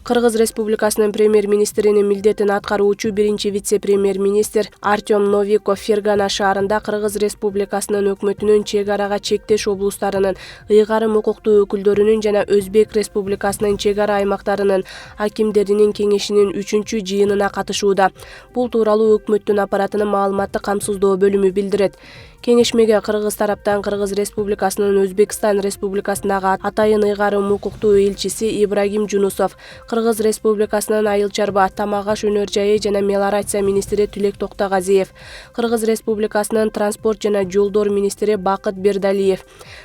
Кыргыз Республикасынын премьер-министринин милдетин аткаруучу биринчи вице-премьер-министр Артем Новиков Фергана шаарында Кыргыз Республикасынын өкмөтүнүн чек арага чектеш облустарынын ыйгарым укуктуу өкүлдөрүнүн жана Өзбек Республикасынын чек ара аймактарынын акимдеринин кеңешинин 3-чү жыйынына катышууда. Бул тууралуу өкмөттүн аппаратынын маалыматтык камсыздоо бөлүмү билдирет. Кеңешмеге Кыргыз тараптан Кыргыз Республикасынын Өзбекстан Республикасындагы атайын ыйгарым укуктуу элчиси Ибрагим Жунусов, Кыргыз Республикасынын Айыл чарба, тамак аш өнөр жайы жана мелиорация министри Түлек Токтогазиев, Кыргыз Республикасынын транспорт жана жолдор министри Бакыт Бердалиев,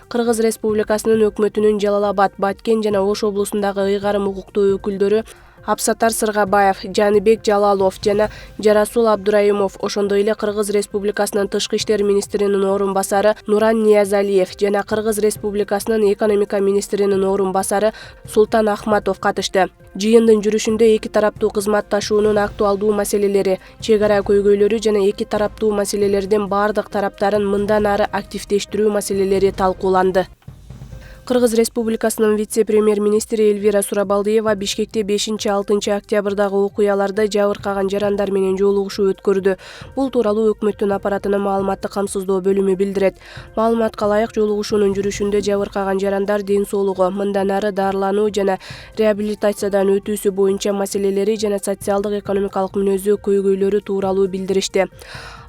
Кыргыз Республикасынын өкмөтүнүн Жалал-Абад, Баткен жана Ош облусундагы ыйгарым укуктуу өкүлдөрү Абсатар Сыргабаев, Жаныбек Жалалов жана Жарасул Абдурайымов, ошондой эле Кыргыз Республикасынын тышкы иштер министринин орун басары Нуран Ниязалиев жана Кыргыз Республикасынын экономика министринин орун басары Султан Ахматов катышты. Жыйындын жүрүшүндө эки тараптуу кызматташуунун актуалдуу маселелери, чек ара көйгөйлөрү жана эки тараптуу маселелердин бардык тараптарын мындан ары активдештирүү маселелери талкууланды. Кыргыз Республикасынын вице-премьер-министри Эльвира Сурабалдиева Бишкекте 5-6 октябрдагы окуяларда жабыркаган жарандар менен жолугушуу өткөрдү. Бул тууралуу өкмөттүн аппаратынын маалыматтык камсыздоо бөлүмү билдирет. Маалыматка ылайык, жолугушуунун жүрүшүндө жабыркаган жарандар ден соолугу, мындан ары дарылануу жана реабилитациядан өтүүсү боюнча маселелери жана социалдык-экономикалык мүнөзү көйгөйлөрү тууралуу билдиришти.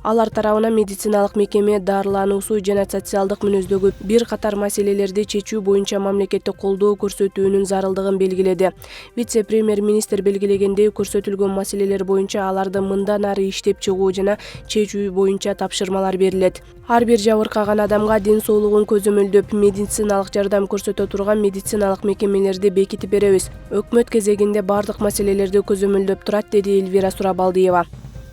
Алар тарабынан медициналык мекеме дарылануусу жана социалдык мүнөздөгү бир катар маселелерди чечүү боюнча мамлекеттик колдоо көрсөтүүнүн зарылдыгын белгиледи. Вице-премьер-министр белгилегендей, көрсөтүлгөн маселелер боюнча аларды мындан ары иштеп чыгуу жана чечүү боюнча тапшырмалар берилет. Ар бир жабыркаган адамга ден соолугун көзөмөлдөп, медициналык жардам көрсөтө турган медициналык мекемелерди бекитип беребиз. Өкмөт кезегинде бардык маселелерди көзөмөлдөп турат, деди Эльвира Сурабалдиева.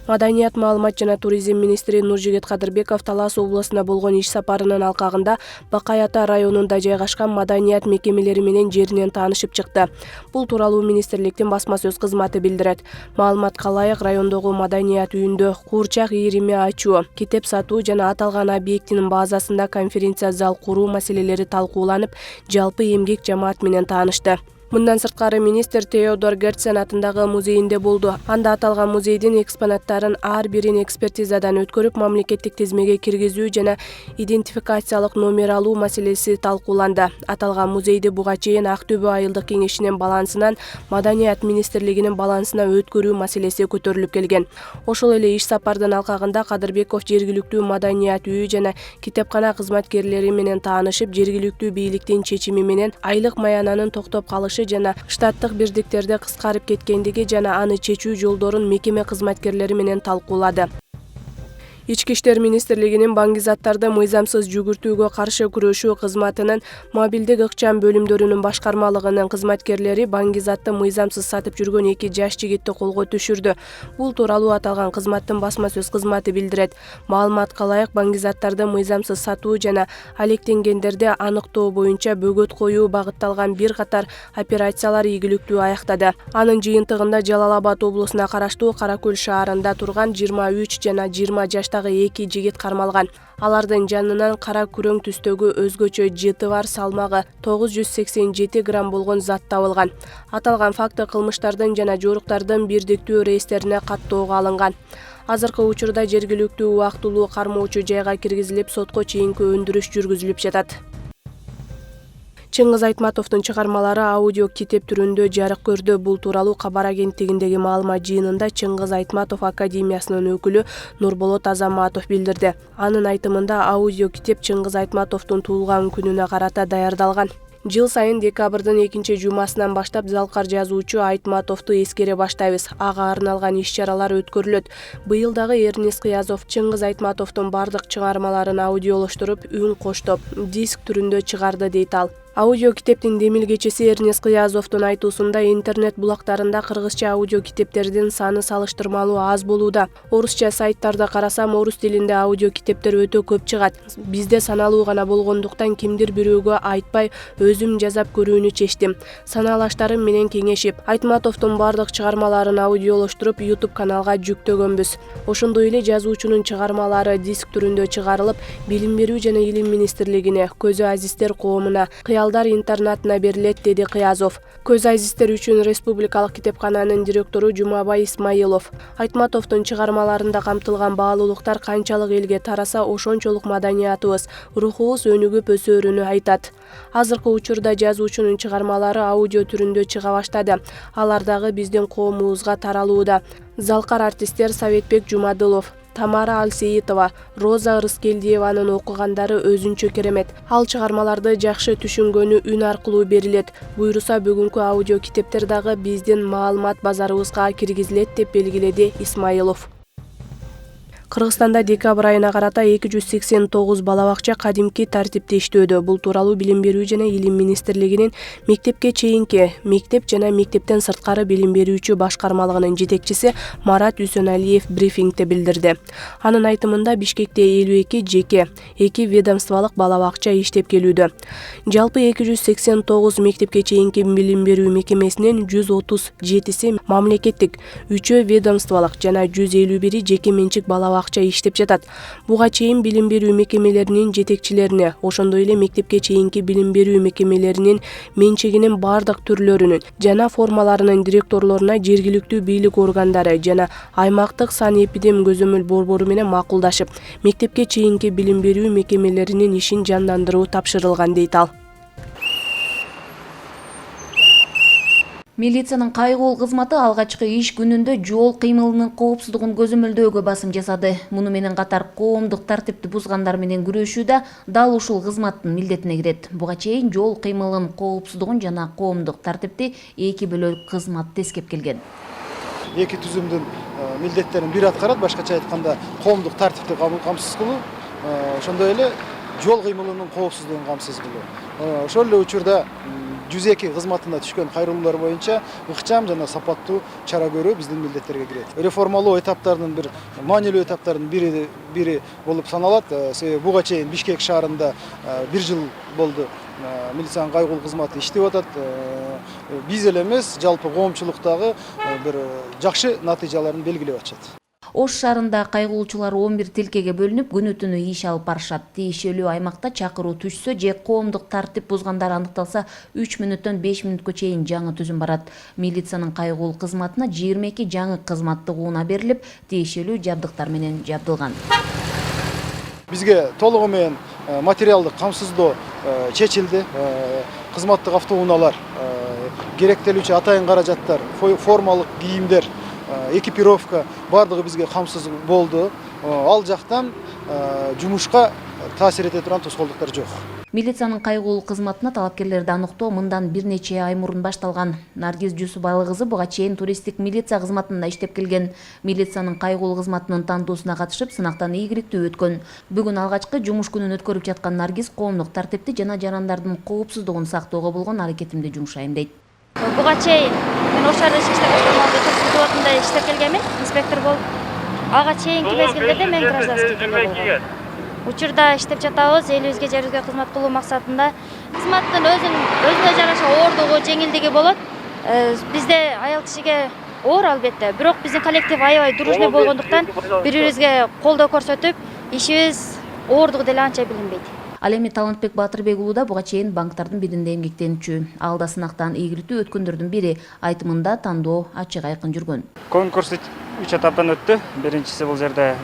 Маданият, маалымат жана туризм министри Нуржигит Кадырбеков Талас областына болгон иш сапарынын алкагында Бакай Ата районунда жайгашкан маданият мекемелери менен жеринен таанышып чыкты. Бул тууралуу министрликтин басма сөз кызматы билдирет. Маалыматка ылайык, райондогу маданият үйүндө куурчак ийрими ачуу, китеп сатуу жана аталган объектинин базасында конференция зал куруу маселелери талкууланып, жалпы эмгек жамаат менен таанышты. Мындан сырткары, министр Теодор Герцен атындагы музейинде болду. Анда аталган музейдин экспонаттарын ар бирин экспертизадан өткөрүп, мамлекеттик тизмеге киргизүү жана идентификациялык номер алуу маселеси талкууланды. Аталган музейди буга чейин Ак Төбө айылдык кеңешинин балансынан Маданият министрлигинин балансына өткөрүү маселеси көтөрүлүп келген. Ошол эле иш сапардын алкагында Кадырбеков жергиликтүү маданият үйү жана китепкана кызматкерлери менен таанышып, жергиликтүү бийликтин чечими менен айлык маянанын токтоп калышы жана штаттык бирдиктерде кыскарып кеткендиги жана аны чечүү жолдорун мекеме кызматкерлери менен талкуулады. Ички иштер министрлигинин баңгизаттарды мыйзамсыз жүгүртүүгө каршы күрөшүү кызматынын мобилдик ыкчам бөлүмдөрүнүн башкармалыгынын кызматкерлери баңгизатты мыйзамсыз сатып жүргөн 2 жаш жигитти колго түшүрдү. Бул тууралуу аталган кызматтын басма сөз кызматы билдирет. Маалыматка ылайык, баңгизаттарды мыйзамсыз сатуу жана алектенгендерди аныктоо боюнча бөгөт коюу багытталган бир катар операциялар ийгиликтүү аяктады. Анын жыйынтыгында Жалал-Абад облусуна караштуу Каракөл шаарында турган 23 жана 20 жаштагы 2 жигит кармалган. Алардын жанынан кара күрөң түстөгү өзгөчө жыты бар, салмагы 987 грамм болгон зат табылган. Аталган факты кылмыштардын жана жоруктардын бирдиктүү рейстерине каттоого алынган. Азыркы учурда жергиликтүү убактылуу кармоочу жайга киргизилип, сотко чейинки өндүрүш жүргүзүлүп жатат. Чыңгыз Айтматовдун чыгармалары аудио китеп түрүндө жарык көрдү. Бул тууралуу Кабар агенттигиндеги маалымат жыйынында Чыңгыз Айтматов академиясынын өкүлү Нурболот Азаматов билдирди. Анын айтымында, аудио китеп Чыңгыз Айтматовдун туулган күнүнө карата даярдалган. Жыл сайын декабрдын 2-жумасынан баштап залкар жазуучу Айтматовду эскере баштайбыз. Ага арналган иш-чаралар өткөрүлөт. Быйыл дагы Эрнис Кыязов Чыңгыз Айтматовдун бардык чыгармаларын аудиолоштуруп, үн коштоп, диск түрүндө чыгарды, дейт ал. Аудио китептин демилгечиси Эрнис Кыязовдун айтуусунда, интернет булактарында кыргызча аудио китептердин саны салыштырмалуу аз болууда. Орусча сайттарда карасам, орус тилинде аудио китептер өтө көп чыгат. Бизде саналуу гана болгондуктан кимдир бирөөгө айтпай өзүм жазап көрүүнү чечтим. Санаалаштарым менен кеңешип, Айтматовдун бардык чыгармаларын аудиолоштуруп YouTube каналга жүктөгөнбүз. Ошондой эле жазуучунун чыгармалары диск түрүндө чыгарылып, Билим берүү жана илим министрлигине, Көзү азиздер коомуна, Кыял балдар интернатына берилет, деди Кыязов. Көз азиздер үчүн Республикалык китепкананын директору Жумабай Исмаилов. Айтматовдун чыгармаларында камтылган баалуулуктар канчалык элге тараса, ошончолук маданиятыбыз, рухубуз өнүгүп өсөрүнү айтат. Азыркы учурда жазуучунун чыгармалары аудио түрүндө чыга баштады. Алар дагы биздин коомубузга таралууда. Залкар артисттер Советбек Жумадылов, Тамара Алсеитова, Роза Рыскелдиеванын окугандары өзүнчө керемет. Ал чыгармаларды жакшы түшүнгөнү үн аркылуу берилет. Буйруса бүгүнкү аудио китептер дагы биздин маалымат базарыбызга киргизилет, деп белгиледи Исмаилов. Кыргызстанда декабрь айына карата 289 бала бакча кадимки тартипте иштөөдө. Бул тууралуу Билим берүү жана Илим министрлигинин мектепке чейинки, мектеп жана мектептен сырткары билим берүүчү башкармалыгынын жетекчиси Марат Үсөналиев брифингде билдирди. Анын айтымында Бишкекте 52 жеке, 2 ведомстволук бала бакча иштеп келүүдө. Жалпы 289 мектепке чейинки билим берүү мекемесинин 137си мамлекеттик, 3-өө ведомстволук жана 151 жеке менчик бала бакча иштеп жатат. Буга чейин билим берүү мекемелеринин жетекчилерине, ошондой эле мектепке чейинки билим берүү мекемелеринин менчигинин бардык түрлөрүнүн жана формаларынын директорлоруна жергиликтүү бийлик органдары жана аймактык санэпидем көзөмөл борбору менен макулдашып, мектепке чейинки билим берүү мекемелеринин ишин жандандыруу тапшырылган, дейт ал. Милициянын кайгылуу кызматы алгачкы иш күнүндө жол кыймылынын коопсуздугун көзөмөлдөөгө басым жасады. Муну менен катар коомдук тартипти бузгандар менен күрөшүү да дал ушул кызматтын милдетине кирет. Буга чейин жол кыймылынын коопсуздугун жана коомдук тартипти 2 бөлөк кызмат тескеп келген. Эки түзүмдүн милдеттерин бири аткарат, башкача айтканда коомдук тартипти камсыз кылуу, ошондой эле жол кыймылынын коопсуздугун камсыз кылуу. Ошол эле учурда 102 кызматына түшкөн кайрылуулар боюнча ыкчам жана сапаттуу чара көрүү биздин милдеттерге кирет. Реформалоо этаптарынын бир маанилүү этаптарынын бири болуп саналат. Себеби буга чейин Бишкек шаарында 1 жыл болду милициянын кайгылуу кызматы иштеп атат. Биз эле эмес, жалпы коомчулуктагы бир жакшы натыйжаларын белгилеп атышат. Ош шаарында кайгылуучулар 11 тилкеге бөлүнүп, күнү-түнү иш алып барышат. Тиешелүү аймакта чакыруу түшсө же коомдук тартип бузгандар аныкталса 3 мүнөттөн 5 мүнөткө чейин жаңы түзүм барат. Милициянын кайгылуу кызматына 22 жаңы кызматтык унаа берилип, тиешелүү жабдыктар менен жабдылган. Бизге толугу менен материалдык камсыздоо чечилди. Кызматтык автоунаалар, керектелүүчү атайын каражаттар, формалык кийимдер, экипировка бардыгы бизге камсыз болду. Ал жактан жумушка таасир эте турган тоскоолдуктар жок. Милициянын кайгылуу кызматына талапкерлерди аныктоо мындан бир нече ай мурун башталган. Наргиз Жусубайлы кызы буга чейин туристтик милиция кызматында иштеп келген. Милициянын кайгылуу кызматынын тантуусуна катышып, сынактан ийгиликтүү өткөн. Бүгүн алгачкы жумуш күнүн өткөрүп жаткан Наргиз коомдук тартипти жана жарандардын коопсуздугун сактоого болгон аракетимди жумшайм дейт. Буга чейин мен Ош шаарда иштеп баштаганда туризм заводунда иштеп келгенмин, инспектор болуп. Ага чейинки мезгилдерде мен гражданский болгом. Учурда иштеп жатабыз, элибизге жерибизге кызмат кылуу максатында. Кызматтын өзүнө жараша оордугу, жеңилдиги болот. Бизде аял кишиге оор албетте, бирок биздин коллектив аябай дружный болгондуктан бири-бирибизге колдоо көрсөтүп, ишибиз оордугу деле анча билинбейт. Ал эми Талантбек Батырбек уулу да буга чейин банктардын биринде эмгектенчү. Ал да сынактан ийгиликтүү өткөндөрдүн бири. Айтымында тандоо ачык айкын жүргөн. Конкурс 3 этаптан өттү. Биринчиси бул жерде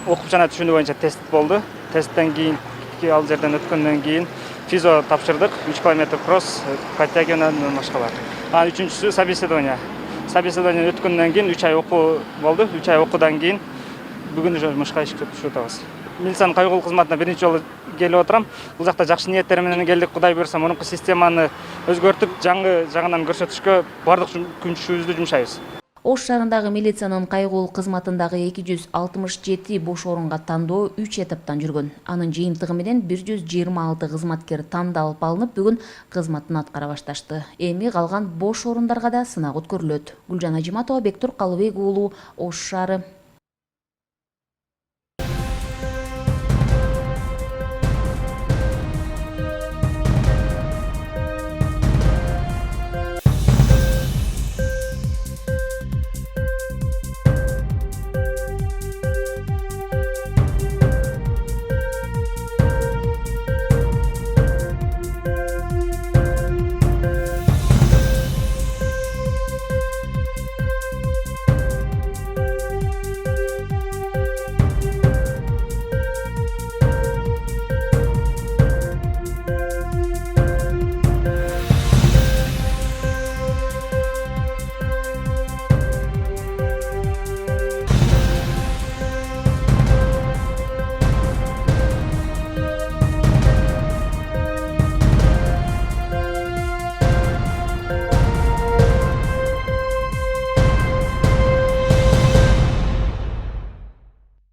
окуп жана түшүнүү боюнча тест болду. Тесттен кийин ал жерден өткөндөн кийин физо тапшырдык. 3 километр кросс, подтягивание башкалар. Анан үчүнчүсү собеседование. Собеседование өткөндөн кийин 3 ай окуу болду. 3 ай окуудан кийин бүгүн уже жумушка ишке түшүп атабыз. Милициянын кайгылуу кызматына биринчи жолу келип отурам. Бул жакта жакшы ниеттер менен келдик. Кудай буйрса, мурунку системаны өзгөртүп, жаңы жагынан көрсөтүшкө бардык күчүбүздү жумшайбыз. Ош шаарындагы милициянын кайгылуу кызматындагы 267 бош орунга тандоо 3 этаптан жүргөн. Анын жыйынтыгы менен 126 кызматкер тандалып алынып, бүгүн кызматын аткара башташты. Эми калган бош орундарга да сынак өткөрүлөт. Гүлжан Ажиматова, Бектур Калыбек уулу, Ош шаары.